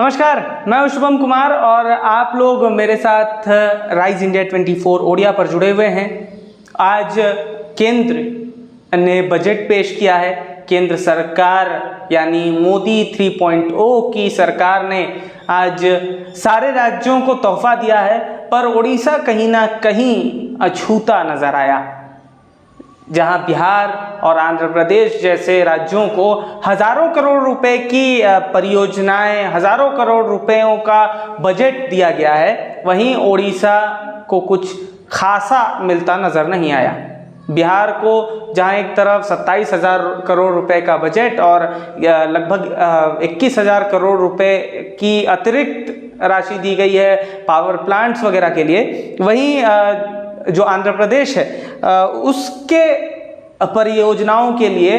नमस्कार, मैं हूं शुभम कुमार और आप लोग मेरे साथ राइज इंडिया 24 ओडिया पर जुड़े हुए हैं। आज केंद्र ने बजट पेश किया है। केंद्र सरकार यानी मोदी 3.0 की सरकार ने आज सारे राज्यों को तोहफा दिया है, पर उड़ीसा कहीं ना कहीं अछूता नजर आया, जहां बिहार और आंध्र प्रदेश जैसे राज्यों को हजारों करोड़ रुपए की परियोजनाएं, हजारों करोड़ रुपयों का बजट दिया गया है, वहीं ओडिशा को कुछ खासा मिलता नजर नहीं आया। बिहार को जहां एक तरफ 27,000 करोड़ रुपए का बजट और लगभग 21,000 करोड़ रुपए की अतिरिक्त राशि दी गई है पावर प्लांट्स वगैरह के लिए, वहीं जो आंध्र प्रदेश है उसके परियोजनाओं के लिए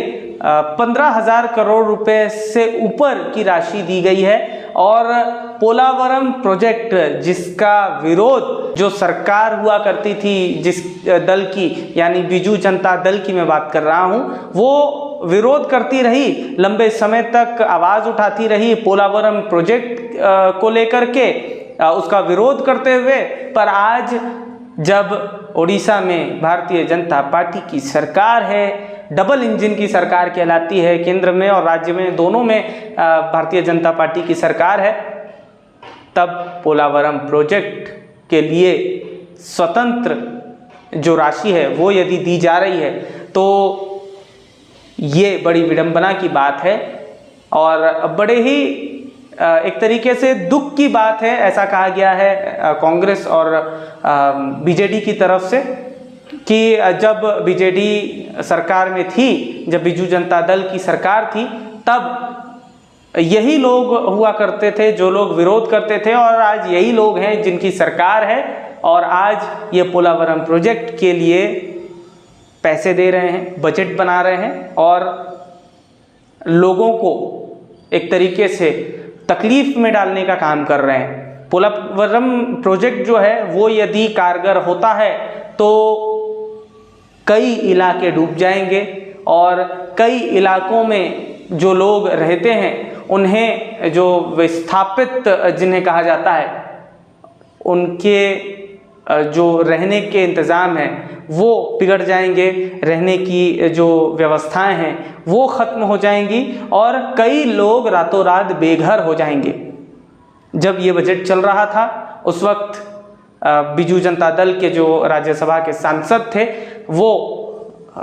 15,000 करोड़ रुपए से ऊपर की राशि दी गई है। और पोलावरम प्रोजेक्ट, जिसका विरोध जो सरकार हुआ करती थी, जिस दल की यानी बीजू जनता दल की मैं बात कर रहा हूं, वो विरोध करती रही, लंबे समय तक आवाज उठाती रही पोलावरम प्रोजेक्ट को लेकर के, उसका विरोध करते हुए। पर आज जब ओडिशा में भारतीय जनता पार्टी की सरकार है, डबल इंजन की सरकार कहलाती है, केंद्र में और राज्य में दोनों में भारतीय जनता पार्टी की सरकार है, तब पोलावरम प्रोजेक्ट के लिए स्वतंत्र जो राशि है वो यदि दी जा रही है तो ये बड़ी विडंबना की बात है और बड़े ही एक तरीके से दुख की बात है। ऐसा कहा गया है कांग्रेस और बीजेडी की तरफ से कि जब बीजेडी सरकार में थी, जब बीजू जनता दल की सरकार थी, तब यही लोग हुआ करते थे जो लोग विरोध करते थे, और आज यही लोग हैं जिनकी सरकार है और आज ये पोलावरम प्रोजेक्ट के लिए पैसे दे रहे हैं, बजट बना रहे हैं और लोगों को एक तरीके से तकलीफ में डालने का काम कर रहे हैं। पोलावरम प्रोजेक्ट जो है वो यदि कारगर होता है तो कई इलाके डूब जाएंगे और कई इलाकों में जो लोग रहते हैं उन्हें, जो विस्थापित जिन्हें कहा जाता है, उनके जो रहने के इंतज़ाम हैं वो बिगड़ जाएंगे, रहने की जो व्यवस्थाएं हैं वो ख़त्म हो जाएंगी और कई लोग रातों रात बेघर हो जाएंगे। जब ये बजट चल रहा था उस वक्त बीजू जनता दल के जो राज्यसभा के सांसद थे वो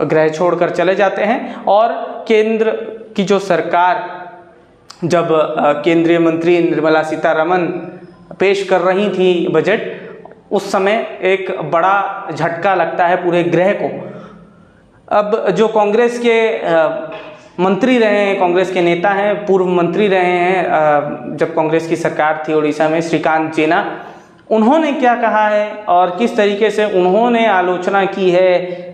गृह छोड़कर चले जाते हैं और केंद्र की जो सरकार, जब केंद्रीय मंत्री निर्मला सीतारमण पेश कर रही थी बजट, उस समय एक बड़ा झटका लगता है पूरे गृह को। अब जो कांग्रेस के मंत्री रहे हैं, कांग्रेस के नेता हैं, पूर्व मंत्री रहे हैं जब कांग्रेस की सरकार थी उड़ीसा में, श्रीकांत जेना, उन्होंने क्या कहा है और किस तरीके से उन्होंने आलोचना की है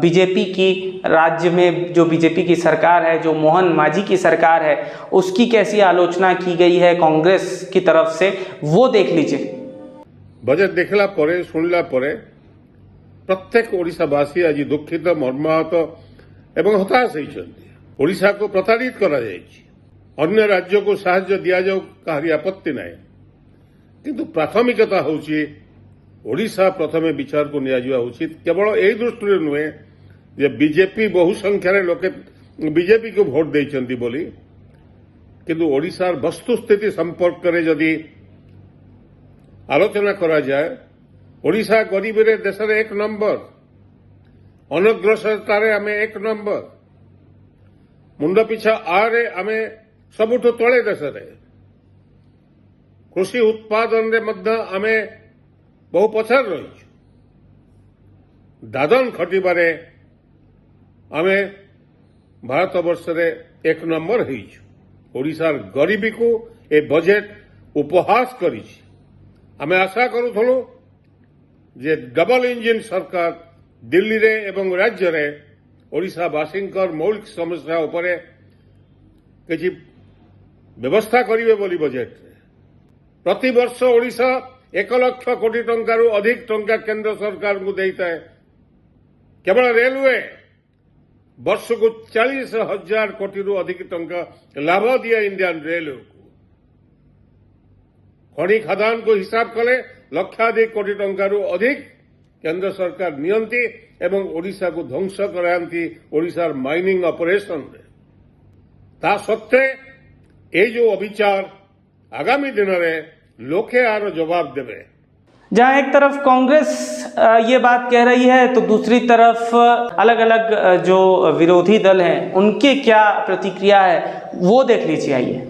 बीजेपी की, राज्य में जो बीजेपी की सरकार है, जो मोहन मांझी की सरकार है, उसकी कैसी आलोचना की गई है कांग्रेस की तरफ से, वो देख लीजिए। बजेट देखला परे, शुणला परे प्रत्येक ओडिशावासी आज दुखित, मर्माहत एवं हताश होइछन्ति। ओडिशा को प्रताड़ित करा जायछि, अन्य राज्य को साहाय्य दिया जाऊ, काहारी आपत्ति नाही, किंतु प्राथमिकता होछि ओडिशा प्रथमे विचार को निया जिवा उचित। केवल एई दृष्टि नुहे जे बीजेपी बहु संख्यार लोके बीजेपी को भोट देइछन्ति बोली, किंतु ओडिशार वस्तुस्थिति संपर्क रे जदि आलोचना करा जाए, ओडिशा गरीबी रे देश रे 1 नंबर, अनग्रसरता रे आमे 1 नंबर, मुंड पिछा आरे आमे सबुठु तळे देश रे, कृषि उत्पादन रे मध्य आमे बहु पछार रहिछु, दादन खटिबारे आमे भारत वर्ष रे 1 नंबर होइछु। ओडिशार गरीबी को ए बजेट उपहास करिछि। आमे आशा करूथलु जे डबल इंजिन सरकार दिल्ली रे एवं राज्य रे ओडिशावासींकर मौलिक समस्या उपरे किछि व्यवस्था करिवे बोली बजेट रे। प्रति वर्ष ओडिशा 1 लाख कोटी टंकारु अधिक टंका केंद्र सरकार को देता है। केवल रेलवे वर्ष को 40,000 कोटी रु अधिक टंका लाभ दिया इंडियन रेलवे को। खଣି खादान को हिसाब कले लक्षाधिक कोटी टंकार अधिक केंद्र सरकार नियंती एवं ओडिशा को ध्वंस कराती ओडिशार माइनिंग ऑपरेशन रे ता सत्वे ये जो अविचार आगामी दिन में लोके आर जवाब देवे। जहां एक तरफ कांग्रेस ये बात कह रही है तो दूसरी तरफ अलग अलग जो विरोधी दल हैं उनके क्या प्रतिक्रिया है वो देख लीजिए। आइए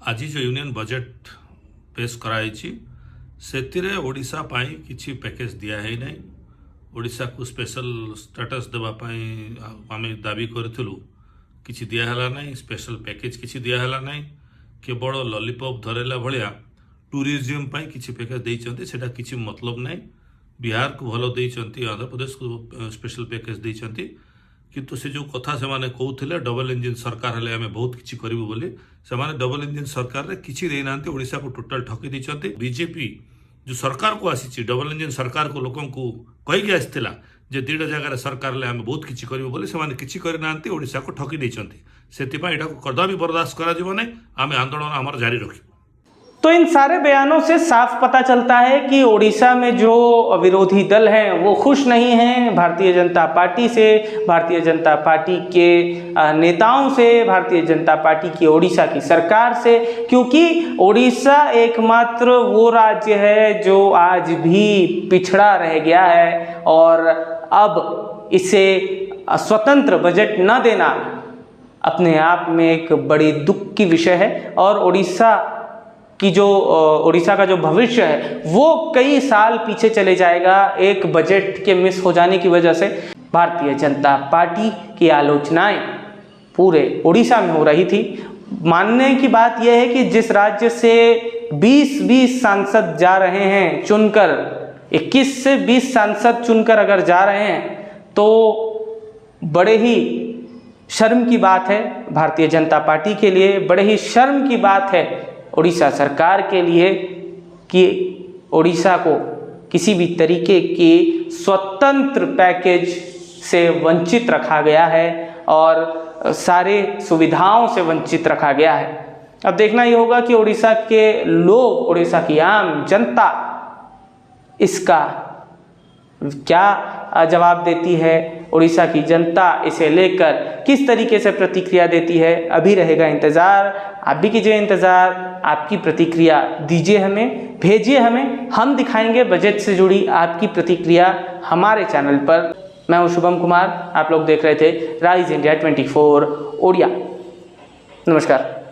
आज जो यूनियन बजेट पेश कराई से ओडिशा पाई किछि पैकेज दिया है नहीं। ओडिशा को स्पेशल स्टेटस देवाई आम दाबी करूँ किछि दिया है नहीं, स्पेशल पैकेज किछि दिया है नहीं, केवल लॉलीपॉप धरेला भलिया टूरिज्म पाई किछि पैकेज देइचंती सेटा किछि मतलब नहीं। बिहार को भलो देइचंती, आंध्र प्रदेश को स्पेशल पैकेज देइचंती, किंतु से जो कथा से माने कहूथिले डबल इंजिन सरकार हेले आमे बहुत किछि करिवु बोली से माने डबल इंजिन सरकार रे किछि देइ नांती। ओडिशा को टोटल ठकी देइचंती। बीजेपी जो सरकार को आसी डबल इंजिन सरकार को लोकन को कहि के आस्थिला जे दीटा जगह सरकार ले आमे बहुत किछि करिवु बोली से माने किछि करि नांती, ओडिशा को ठकी देइचंती। सेति पा एटा को कदाबी बर्दाश्त करा जिवो नै, आमे आंदोलन हमर जारी रखिबो। तो इन सारे बयानों से साफ पता चलता है कि ओडिशा में जो विरोधी दल हैं वो खुश नहीं हैं भारतीय जनता पार्टी से, भारतीय जनता पार्टी के नेताओं से, भारतीय जनता पार्टी की ओडिशा की सरकार से, क्योंकि ओडिशा एकमात्र वो राज्य है जो आज भी पिछड़ा रह गया है और अब इसे स्वतंत्र बजट न देना अपने आप में एक बड़ी दुख की विषय है। और ओडिशा का जो भविष्य है वो कई साल पीछे चले जाएगा एक बजट के मिस हो जाने की वजह से। भारतीय जनता पार्टी की आलोचनाएं पूरे ओडिशा में हो रही थी। मानने की बात यह है कि जिस राज्य से 20 सांसद जा रहे हैं चुनकर, 21 से 20 सांसद चुनकर अगर जा रहे हैं तो बड़े ही शर्म की बात है भारतीय जनता पार्टी के लिए, बड़े ही शर्म की बात है ओडिशा सरकार के लिए कि ओडिशा को किसी भी तरीके के स्वतंत्र पैकेज से वंचित रखा गया है और सारे सुविधाओं से वंचित रखा गया है। अब देखना ये होगा कि ओडिशा के लोग, ओडिशा की आम जनता इसका क्या जवाब देती है, ओडिशा की जनता इसे लेकर किस तरीके से प्रतिक्रिया देती है। अभी रहेगा इंतज़ार, आप भी कीजिए इंतज़ार, आपकी प्रतिक्रिया दीजिए हमें, भेजिए हमें, हम दिखाएंगे बजट से जुड़ी आपकी प्रतिक्रिया हमारे चैनल पर। मैं हूं शुभम कुमार, आप लोग देख रहे थे राइज इंडिया 24 ओडिया। नमस्कार।